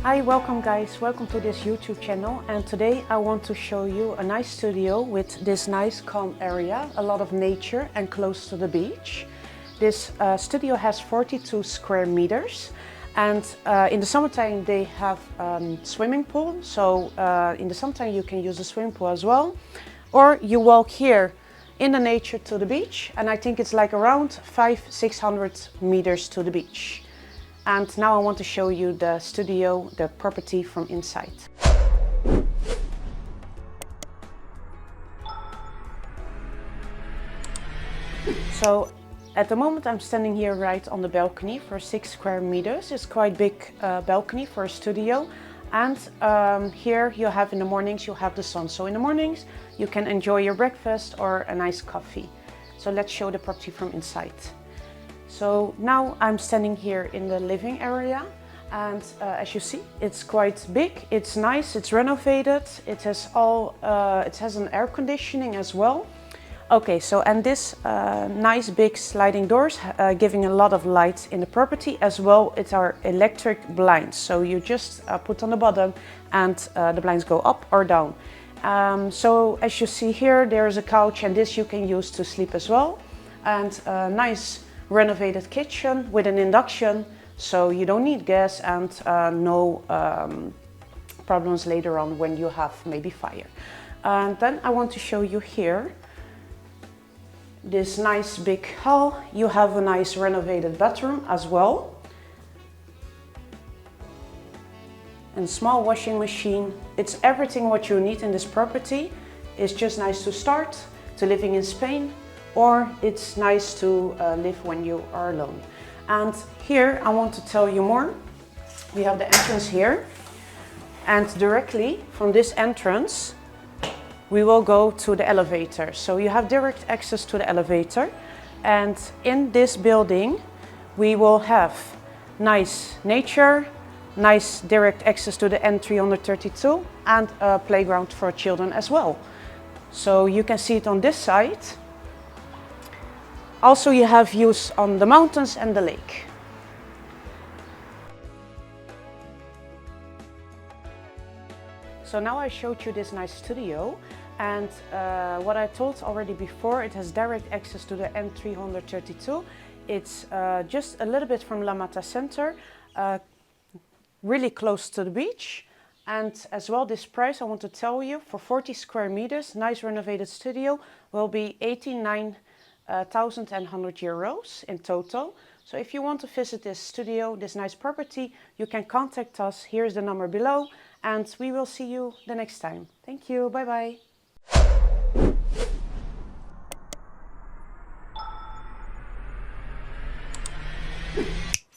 Hi, welcome guys, welcome to this YouTube channel, and today I want to show you a nice studio with this nice calm area, a lot of nature and close to the beach. This studio has 42 square meters, and in the summertime they have swimming pool, so in the summertime you can use the swimming pool as well, or you walk here in the nature to the beach, and I think it's like around 500-600 meters to the beach. And now I want to show you the studio, the property from inside. So at the moment I'm standing here right on the balcony for 6 square meters. It's quite big balcony for a studio. And here you have in the mornings, you have the sun. So in the mornings you can enjoy your breakfast or a nice coffee. So let's show the property from inside. So now I'm standing here in the living area, and as you see, it's quite big, it's nice, it's renovated, it has an air conditioning as well. Okay, so and this nice big sliding doors giving a lot of light in the property as well. It's our electric blinds, so you just put on the bottom and the blinds go up or down. So as you see here, there's a couch, and this you can use to sleep as well, and nice renovated kitchen with an induction, so you don't need gas, and no problems later on when you have maybe fire. And then I want to show you here this nice big hall. You have a nice renovated bathroom as well, and small washing machine. It's everything what you need in this property. It's just nice to start to living in Spain, or it's nice to live when you are alone. And here I want to tell you more. We have the entrance here, and directly from this entrance we will go to the elevator. So you have direct access to the elevator, and in this building we will have nice nature, nice direct access to the N332, and a playground for children as well. So you can see it on this side. Also, you have views on the mountains and the lake. So now I showed you this nice studio, and what I told already before, it has direct access to the N332. It's just a little bit from La Mata Center, really close to the beach. And as well, this price I want to tell you, for 40 square meters, nice renovated studio, will be 89,100 euros in total. So if you want to visit this studio, this nice property, you can contact us. Here's the number below, and we will see you the next time. Thank you, bye bye.